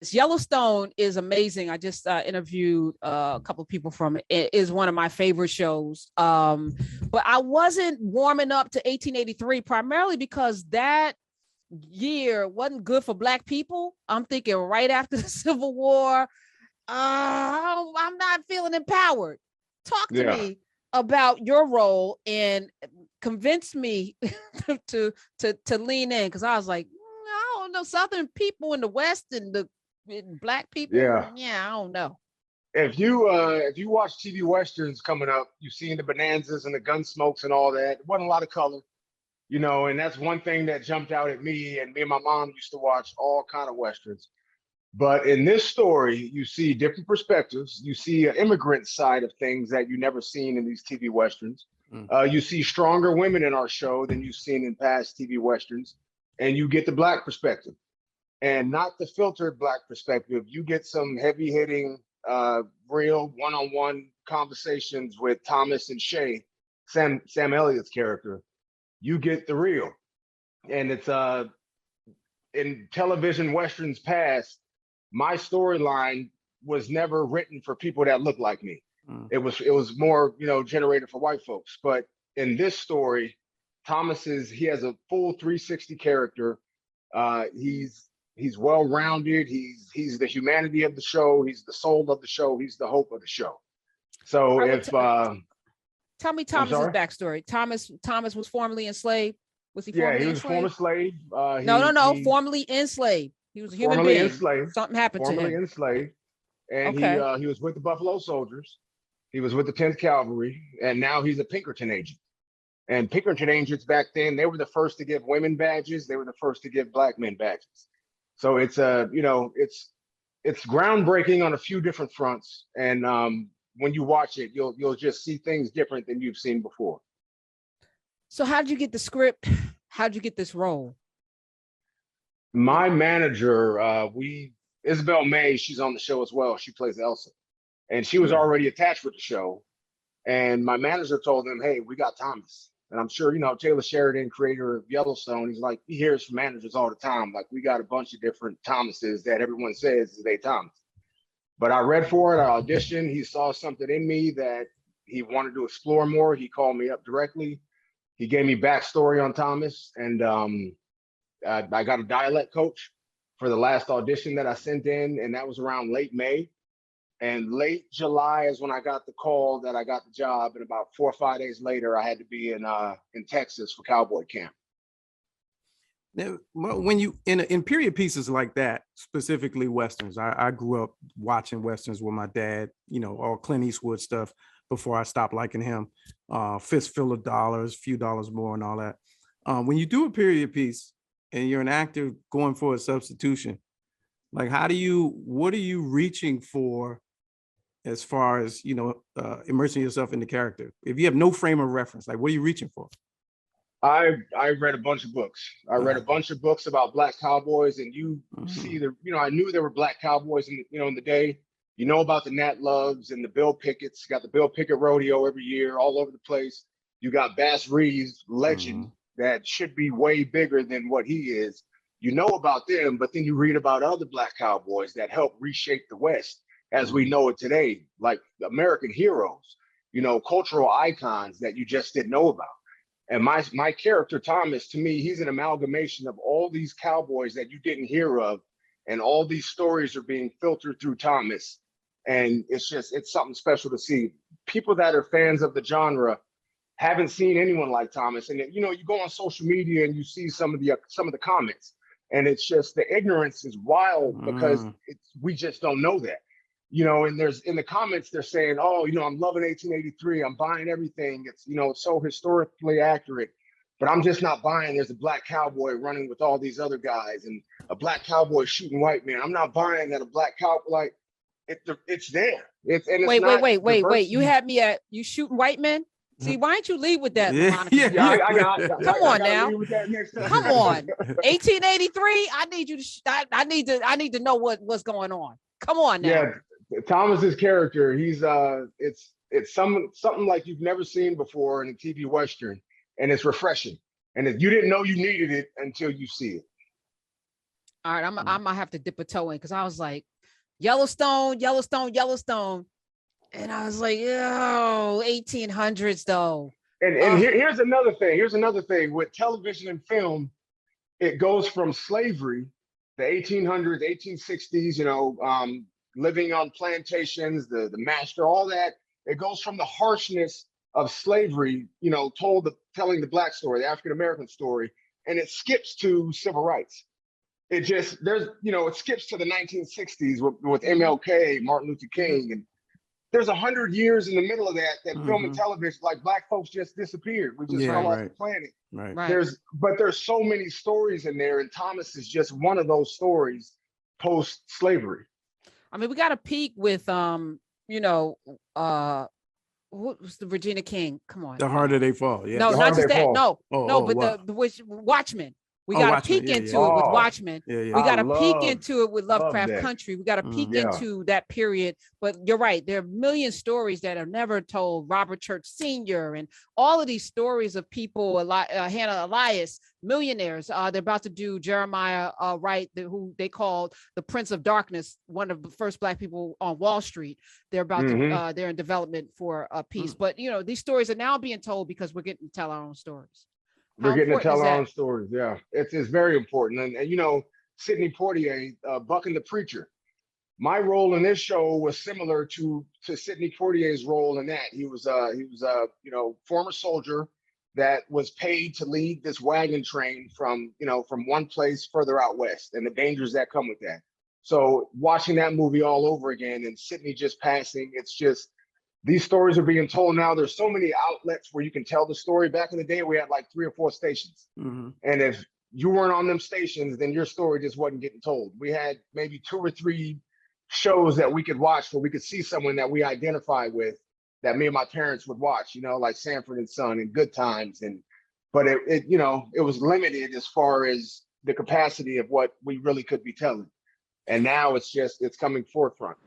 Yellowstone is amazing. I just interviewed a couple of people from it. It is one of my favorite shows. But I wasn't warming up to 1883 primarily because that year wasn't good for Black people. I'm thinking right after the Civil War, I'm not feeling empowered. Talk to Yeah. me about your role and convince me to lean in, because I was like, I don't know, Southern people in the West and the Black people. Yeah. Yeah, I don't know. If you watch TV westerns coming up, you've seen the bonanzas and the gun smokes and all that. It wasn't a lot of color, and that's one thing that jumped out at me. And me and my mom used to watch all kind of westerns. But in this story, you see different perspectives. You see an immigrant side of things that you never seen in these TV westerns. You see stronger women in our show than you've seen in past TV westerns, and you get the Black perspective, and not the filtered Black perspective. You get some heavy hitting, real one-on-one conversations with Thomas and Shay, Sam Elliott's character. You get the real, and it's in television westerns past. My storyline was never written for people that look like me. It was more, generated for white folks. But in this story, he has a full 360 character. He's well-rounded. He's the humanity of the show. He's the soul of the show. He's the hope of the show. So tell me Thomas's backstory. Thomas was formerly enslaved. Was he formerly enslaved? Yeah, he was former slave. No, formerly enslaved. He was a human being. Enslaved. Something happened to him. Formerly enslaved. And he was with the Buffalo Soldiers. He was with the 10th Cavalry, and now he's a Pinkerton agent. And Pinkerton agents back then, they were the first to give women badges. They were the first to give Black men badges. So it's it's groundbreaking on a few different fronts. And when you watch it, you'll just see things different than you've seen before. So how did you get the script? How'd you get this role? My manager, Isabel May, she's on the show as well. She plays Elsa. And she was already attached with the show. And my manager told them, hey, we got Thomas. And I'm sure, Taylor Sheridan, creator of Yellowstone, he's like, he hears from managers all the time. Like, we got a bunch of different Thomases that everyone says is a Thomas. But I read for it, I auditioned. He saw something in me that he wanted to explore more. He called me up directly. He gave me backstory on Thomas. And I got a dialect coach for the last audition that I sent in, and that was around late May. And late July is when I got the call that I got the job. And about 4 or 5 days later, I had to be in Texas for cowboy camp. Now, when you in period pieces like that, specifically westerns, I grew up watching westerns with my dad. All Clint Eastwood stuff before I stopped liking him. Fistful of Dollars, Few Dollars More, and all that. When you do a period piece and you're an actor going for a substitution, like what are you reaching for as far as, immersing yourself in the character? If you have no frame of reference, like, what are you reaching for? I read a bunch of books. I read a bunch of books about Black cowboys, and you see I knew there were Black cowboys in the day. You know about the Nat Loves and the Bill Pickett's. You got the Bill Pickett Rodeo every year, all over the place. You got Bass Reeves, legend, that should be way bigger than what he is. You know about them, but then you read about other Black cowboys that helped reshape the West as we know it today, like American heroes, cultural icons that you just didn't know about. And my character, Thomas, to me, he's an amalgamation of all these cowboys that you didn't hear of, and all these stories are being filtered through Thomas. And it's something special to see. People that are fans of the genre haven't seen anyone like Thomas. And you go on social media and you see some of the comments, and it's just the ignorance is wild because we just don't know that. And there's in the comments, they're saying, oh, I'm loving 1883. I'm buying everything. It's, it's so historically accurate, but I'm just not buying there's a Black cowboy running with all these other guys and a Black cowboy shooting white men. I'm not buying that a Black cowboy, it's there. Wait. You had me at you shooting white men? See, why don't you lead with that, LaMonica? Come on now. Come on. 1883. I need to know what's going on. Come on now. Yeah. Thomas's character, he's it's something like you've never seen before in a TV Western, and it's refreshing. And you didn't know you needed it until you see it. All right, I'm gonna have to dip a toe in because I was like, Yellowstone, Yellowstone, Yellowstone, and I was like, yo, 1800s though. And here's another thing. Here's another thing with television and film. It goes from slavery, the 1800s, 1860s, living on plantations, the master, all that. It goes from the harshness of slavery, telling the Black story, the African American story, and it skips to civil rights. It skips to the 1960s with MLK, Martin Luther King, and there's 100 years in the middle of that film and television, like Black folks just disappeared. We just fell off the planet. Right. There's so many stories in there, and Thomas is just one of those stories post-slavery. I mean, we got a peak with what was the Regina King? Come on. The Harder They Fall. Yeah. No, not just that. Fall. But the Watchmen. We got to peek into it with Watchmen. We got to peek into it with Lovecraft Country. We got to peek into that period. But you're right. There are a million stories that are never told. Robert Church Sr. and all of these stories of people, Hannah Elias, millionaires. They're about to do Jeremiah Wright, who they called the Prince of Darkness, one of the first Black people on Wall Street. They're about to, they're in development for a piece. But, these stories are now being told because we're getting to tell our own stories. We're getting to tell our own stories. Yeah, it's very important. And Sidney Poitier, Bucking the Preacher. My role in this show was similar to Sidney Poitier's role in that. He was former soldier that was paid to lead this wagon train from one place further out west, and the dangers that come with that. So watching that movie all over again and Sidney just passing, it's just. These stories are being told now. There's so many outlets where you can tell the story. Back in the day, we had like 3 or 4 stations. And if you weren't on them stations, then your story just wasn't getting told. We had maybe 2 or 3 shows that we could watch where we could see someone that we identify with that me and my parents would watch, like Sanford and Son and Good Times. But it was limited as far as the capacity of what we really could be telling. And now it's coming forefront.